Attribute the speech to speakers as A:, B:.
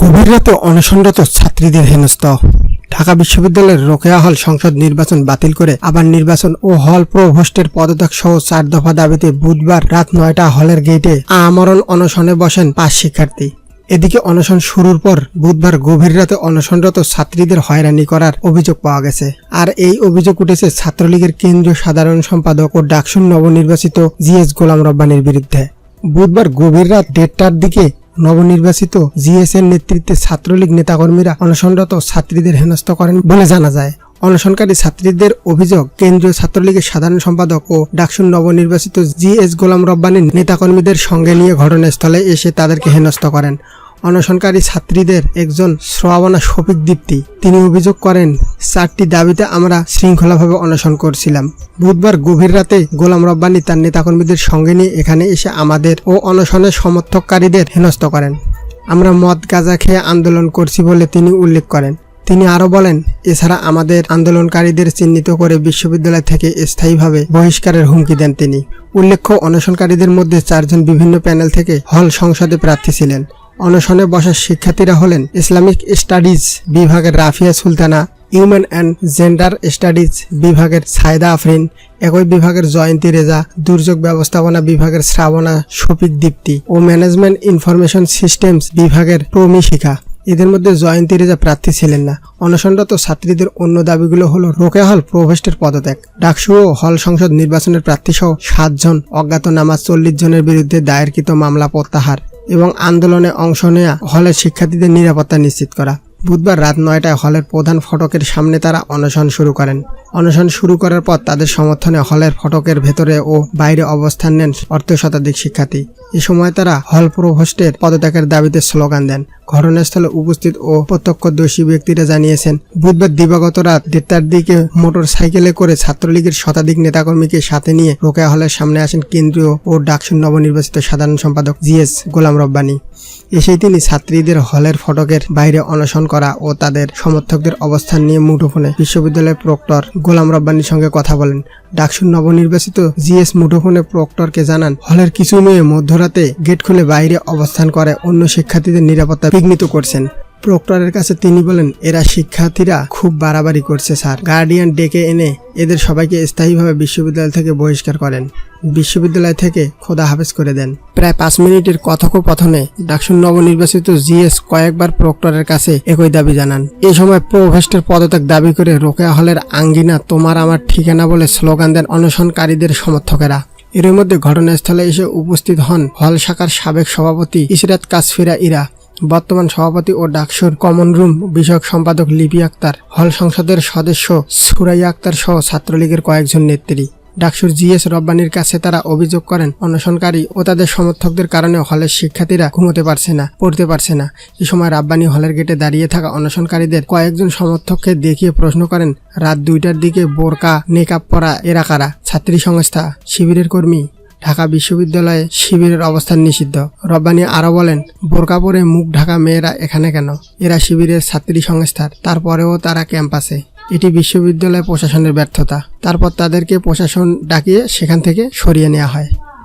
A: গভীর রাতে অনশনরত ছাত্রীদের হেনস্থা। ঢাকা বিশ্ববিদ্যালয়ের রোকেয়া হল সংসদ নির্বাচন বাতিল করে আবার নির্বাচন ও হল প্রভোস্টের পদত্যাগ সহ 4 দফা দাবিতে বুধবার রাত 9টা হলের গেটে আমরণ অনশনে বসেন 5 শিক্ষার্থী। এদিকে অনশন শুরুর পর বুধবার গভীর রাতে অনশনরত ছাত্রীদের হয়রানি করার অভিযোগ পাওয়া গেছে। আর এই অভিযোগ উঠেছে ছাত্রলীগের কেন্দ্রীয় সাধারণ সম্পাদক ও ডাকসুর নবনির্বাচিত জিএস গোলাম রব্বানীর বিরুদ্ধে। বুধবার গভীর রাত 1:30টার দিকে নবনির্বাচিত জিএস এর নেতৃত্বে ছাত্রলীগ নেতাকর্মীরা অনশনরত ছাত্রীদের হেনস্থা করেন বলে জানা যায়। অনশনকারী ছাত্রীদের অভিযোগ, কেন্দ্রীয় ছাত্রলীগের সাধারণ সম্পাদক ও ডাকসুর নবনির্বাচিত জিএস গোলাম রব্বানীর নেতাকর্মীদের সঙ্গে নিয়ে ঘটনাস্থলে এসে তাদেরকে হেনস্থা করেন। অনশনকারী ছাত্রীদের একজন শ্রাবণা শফিক দীপ্তি, তিনি অভিযোগ করেন, 4টি দাবিতে আমরা শৃঙ্খলাভাবে অনশন করছিলাম। বুধবার গভীর রাতে গোলাম রব্বানী তার নেতাকর্মীদের সঙ্গে নিয়ে এখানে এসে আমাদের ও অনশনের সমর্থককারীদের হেনস্থা করেন। আমরা মদ গাঁজা খেয়ে আন্দোলন করছি বলে তিনি উল্লেখ করেন। তিনি আরো বলেন, এছাড়া আমাদের আন্দোলনকারীদের চিহ্নিত করে বিশ্ববিদ্যালয় থেকে স্থায়ীভাবে বহিষ্কারের হুমকি দেন তিনি। উল্লেখ্য, অনশনকারীদের মধ্যে 4 জন বিভিন্ন প্যানেল থেকে হল সংসদে প্রার্থী ছিলেন। অনশনে বসা শিক্ষার্থীরা হলেন ইসলামিক স্টাডিজ বিভাগের Rafia Sultana, human and gender studies বিভাগের সাইদা আফরিন, একই বিভাগের জয়ন্তী রেজা, দুর্যোগ ব্যবস্থাপনা বিভাগের শ্রাবণা শফিক দীপ্তি ও ম্যানেজমেন্ট ইনফরমেশন সিস্টেমস বিভাগের প্রমি শিখা। এদের মধ্যে জয়ন্তী রেজা প্রার্থী ছিলেন না। অনশনরত ছাত্রীদের অন্য দাবিগুলো হলো রোকেয়া হল প্রভোস্টের পদত্যাগ, ডাকসু ও হল সংসদ নির্বাচনের প্রার্থীসহ 7 জন অজ্ঞাতনামা 40 জনের বিরুদ্ধে দায়েরকৃত মামলা প্রত্যাহার এবং আন্দোলনে অংশ নেয়া হলের শিক্ষার্থীদের নিরাপত্তা নিশ্চিত করা। বুধবার রাত 9টায় হলের প্রধান ফটকের সামনে তারা অনশন শুরু করেন। অনশন শুরু করার পর তাদের সমর্থনে হলের ফটকের ভেতরে ও বাইরে অবস্থান নেন শতাধিক শিক্ষার্থী। এ সময় তারা হল প্রভোস্টের পদত্যাগের দাবিতে স্লোগান দেন। ঘটনাস্থলে উপস্থিত ও প্রত্যক্ষদর্শী ব্যক্তিরা জানিয়েছেন, বুধবার দিবাগত রাত 1:30টার দিকে মোটর সাইকেলে করে ছাত্রলীগের শতাধিক নেতাকর্মীকে সাথে নিয়ে রোকেয়া হলের সামনে আসেন কেন্দ্রীয় ও ডাকসুর নবনির্বাচিত সাধারণ সম্পাদক জিএস গোলাম রব্বানী। এসেই তিনি ছাত্রীদের হলের ফটকের বাইরে অনশন করা ও তাদের সমর্থকদের অবস্থান নিয়ে মুঠোফোনে বিশ্ববিদ্যালয়ের প্রক্টর গোলাম রব্বানীর সঙ্গে কথা বলেন। ডাকসুর নবনির্বাচিত জিএস মুঠোফোনে প্রক্টরকে জানান, হলের কিছু মেয়ে মধ্যরাতে গেট খুলে বাইরে অবস্থান করে অন্য শিক্ষার্থীদের নিরাপত্তা বিঘ্নিত করছেন। প্রক্টরের কাছে তিনি বলেন, এরা শিক্ষার্থীরা খুব বাড়াবাড়ি করছে স্যার, গার্ডিয়ান ডেকে এনে এদের সবাইকে স্থায়ীভাবে বিশ্ববিদ্যালয় থেকে বহিষ্কার করেন, বিশ্ববিদ্যালয় থেকে খোদা হাফেজ করে দেন। প্রায় 5 মিনিটের কথোপকথনে ডাকসুর নবনির্বাচিত জিএস কয়েকবার প্রক্টরের কাছে একই দাবি জানান। এ সময় প্রভোস্টের পদত্যাগ দাবি করে রোকেয়া হলের আঙ্গিনা তোমার আমার ঠিকানা বলে স্লোগান দেন অনশনকারীদের সমর্থকেরা। এর মধ্যে ঘটনাস্থলে এসে উপস্থিত হন হল শাখার সাবেক সভাপতি ইশরাত কাসফিরা ইরা, বর্তমান সভাপতি ও ডাকসুর কমন রুম বিষয়ক সম্পাদক লিপি আক্তার, হল সংসদের সদস্য সুরাইয়া আক্তার সহ ছাত্রলীগের কয়েকজন নেত্রী। ডাকসুর জিএস রব্বানীর কাছে তারা অভিযোগ করেন, অনশনকারী ও তাদের সমর্থকদের কারণে হলের শিক্ষার্থীরা ঘুমোতে পারছে না, পড়তে পারছে না। এ সময় রব্বানী হলের গেটে দাঁড়িয়ে থাকা অনশনকারীদের কয়েকজন সমর্থককে দেখিয়ে প্রশ্ন করেন, রাত 2টার দিকে বোরকা নেকাব পরা এরা কারা? ছাত্রী সংস্থা, শিবিরের কর্মী? ঢাকা বিশ্ববিদ্যালয়ে শিবিরের অবস্থান নিষিদ্ধ। রব্বানী আরো বলেন, বোরকা পরে মুখ ঢাকা মেয়েরা এখানে কেন? এরা শিবিরের ছাত্রী সংস্থার, তারপরেও তারা ক্যাম্পাসে। এটি বিশ্ববিদ্যালয় প্রশাসনের ব্যর্থতা। তারপর তাদেরকে প্রশাসন ডাকিয়ে সেখান থেকে সরিয়ে নেওয়া হয়।